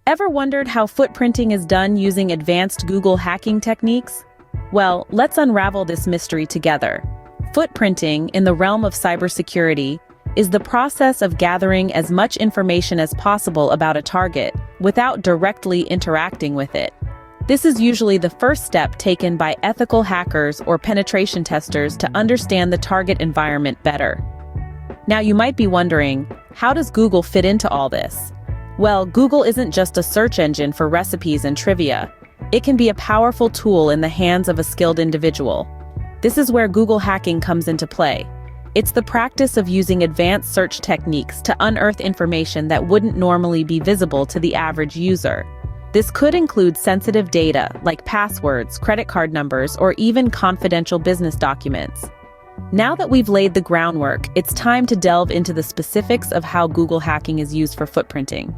Ever wondered how footprinting is done using advanced Google hacking techniques? Well, let's unravel this mystery together. Footprinting, in the realm of cybersecurity, is the process of gathering as much information as possible about a target without directly interacting with it. This is usually the first step taken by ethical hackers or penetration testers to understand the target environment better. Now you might be wondering, how does Google fit into all this? Well, Google isn't just a search engine for recipes and trivia. It can be a powerful tool in the hands of a skilled individual. This is where Google hacking comes into play. It's the practice of using advanced search techniques to unearth information that wouldn't normally be visible to the average user. This could include sensitive data like passwords, credit card numbers, or even confidential business documents. Now that we've laid the groundwork, it's time to delve into the specifics of how Google hacking is used for footprinting.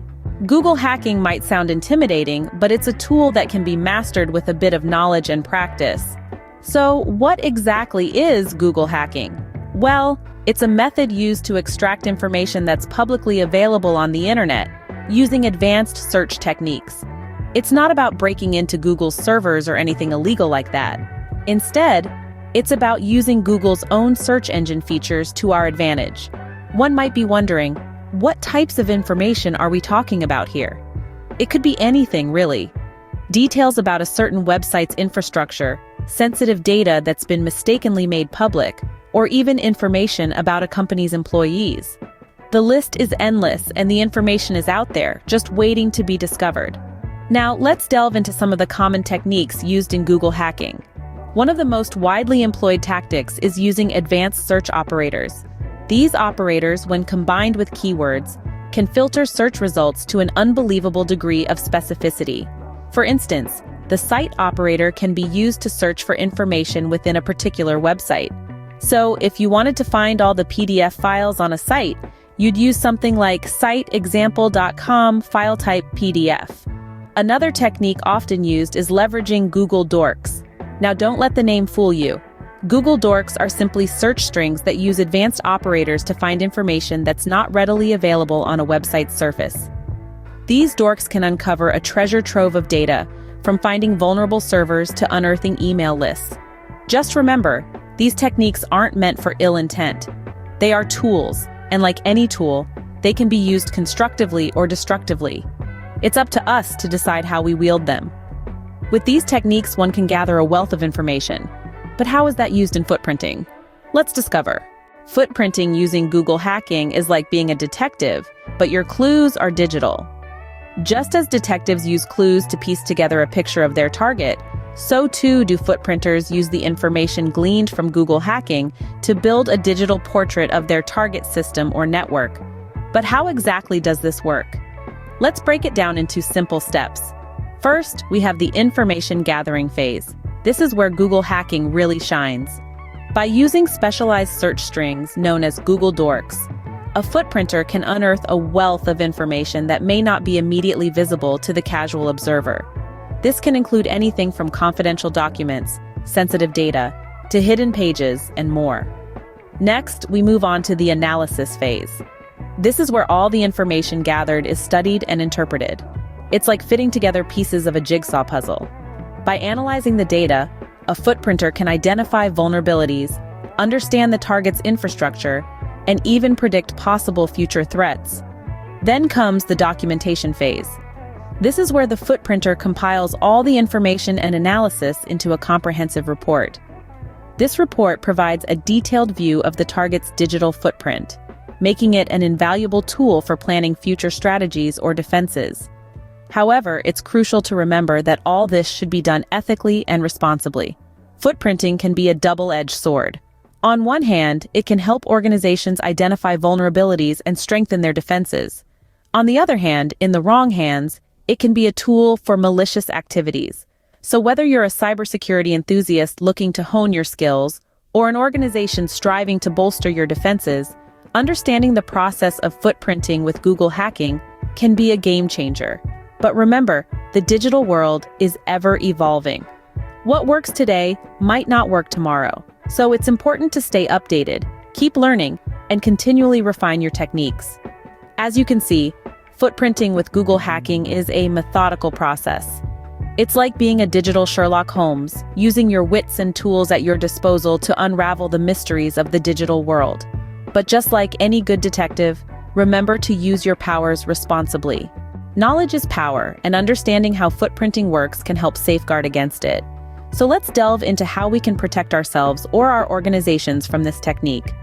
Google hacking might sound intimidating, but it's a tool that can be mastered with a bit of knowledge and practice. So, what exactly is Google hacking? Well, it's a method used to extract information that's publicly available on the internet, using advanced search techniques. It's not about breaking into Google's servers or anything illegal like that. Instead, it's about using Google's own search engine features to our advantage. One might be wondering, what types of information are we talking about here? It could be anything, really. Details about a certain website's infrastructure, sensitive data that's been mistakenly made public, or even information about a company's employees. The list is endless and the information is out there, just waiting to be discovered. Now, let's delve into some of the common techniques used in Google hacking. One of the most widely employed tactics is using advanced search operators. These operators, when combined with keywords, can filter search results to an unbelievable degree of specificity. For instance, the cite operator can be used to search for information within a particular website. So, if you wanted to find all the PDF files on a site, you'd use something like citeexample.com file type PDF. Another technique often used is leveraging Google Dorks. Now, don't let the name fool you. Google Dorks are simply search strings that use advanced operators to find information that's not readily available on a website's surface. These dorks can uncover a treasure trove of data, from finding vulnerable servers to unearthing email lists. Just remember, these techniques aren't meant for ill intent. They are tools, and like any tool, they can be used constructively or destructively. It's up to us to decide how we wield them. With these techniques, one can gather a wealth of information. But how is that used in footprinting? Let's discover. Footprinting using Google hacking is like being a detective, but your clues are digital. Just as detectives use clues to piece together a picture of their target, so too do footprinters use the information gleaned from Google hacking to build a digital portrait of their target system or network. But how exactly does this work? Let's break it down into simple steps. First, we have the information gathering phase. This is where Google hacking really shines. By using specialized search strings known as Google Dorks, a footprinter can unearth a wealth of information that may not be immediately visible to the casual observer. This can include anything from confidential documents, sensitive data, to hidden pages, and more. Next, we move on to the analysis phase. This is where all the information gathered is studied and interpreted. It's like fitting together pieces of a jigsaw puzzle. By analyzing the data, a footprinter can identify vulnerabilities, understand the target's infrastructure, and even predict possible future threats. Then comes the documentation phase. This is where the footprinter compiles all the information and analysis into a comprehensive report. This report provides a detailed view of the target's digital footprint, making it an invaluable tool for planning future strategies or defenses. However, it's crucial to remember that all this should be done ethically and responsibly. Footprinting can be a double-edged sword. On one hand, it can help organizations identify vulnerabilities and strengthen their defenses. On the other hand, in the wrong hands, it can be a tool for malicious activities. So whether you're a cybersecurity enthusiast looking to hone your skills, or an organization striving to bolster your defenses, understanding the process of footprinting with Google hacking can be a game changer. But remember, the digital world is ever evolving. What works today might not work tomorrow, so it's important to stay updated, keep learning, and continually refine your techniques. As you can see, footprinting with Google hacking is a methodical process. It's like being a digital Sherlock Holmes, using your wits and tools at your disposal to unravel the mysteries of the digital world. But just like any good detective, remember to use your powers responsibly. Knowledge is power, and understanding how footprinting works can help safeguard against it. So let's delve into how we can protect ourselves or our organizations from this technique.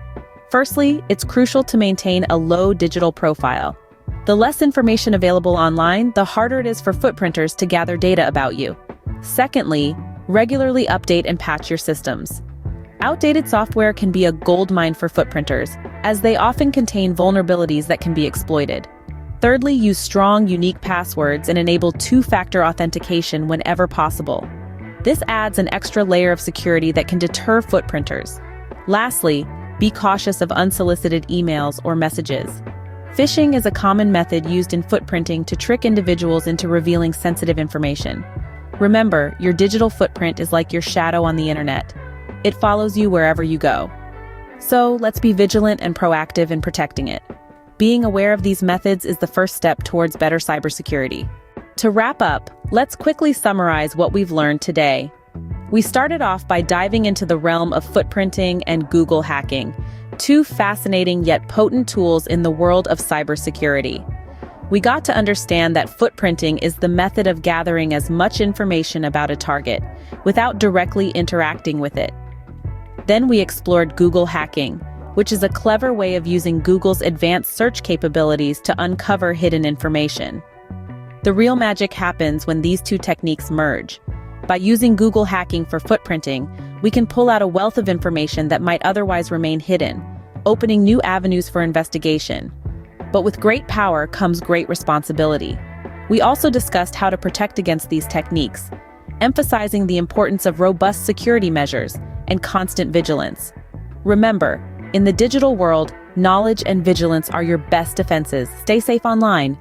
Firstly, it's crucial to maintain a low digital profile. The less information available online, the harder it is for footprinters to gather data about you. Secondly, regularly update and patch your systems. Outdated software can be a goldmine for footprinters, as they often contain vulnerabilities that can be exploited. Thirdly, use strong, unique passwords and enable two-factor authentication whenever possible. This adds an extra layer of security that can deter footprinters. Lastly, be cautious of unsolicited emails or messages. Phishing is a common method used in footprinting to trick individuals into revealing sensitive information. Remember, your digital footprint is like your shadow on the internet. It follows you wherever you go. So let's be vigilant and proactive in protecting it. Being aware of these methods is the first step towards better cybersecurity. To wrap up, let's quickly summarize what we've learned today. We started off by diving into the realm of footprinting and Google hacking, two fascinating yet potent tools in the world of cybersecurity. We got to understand that footprinting is the method of gathering as much information about a target without directly interacting with it. Then we explored Google hacking, which is a clever way of using Google's advanced search capabilities to uncover hidden information. The real magic happens when these two techniques merge. By using Google hacking for footprinting, we can pull out a wealth of information that might otherwise remain hidden, opening new avenues for investigation. But with great power comes great responsibility. We also discussed how to protect against these techniques, emphasizing the importance of robust security measures and constant vigilance. Remember, in the digital world, knowledge and vigilance are your best defenses. Stay safe online.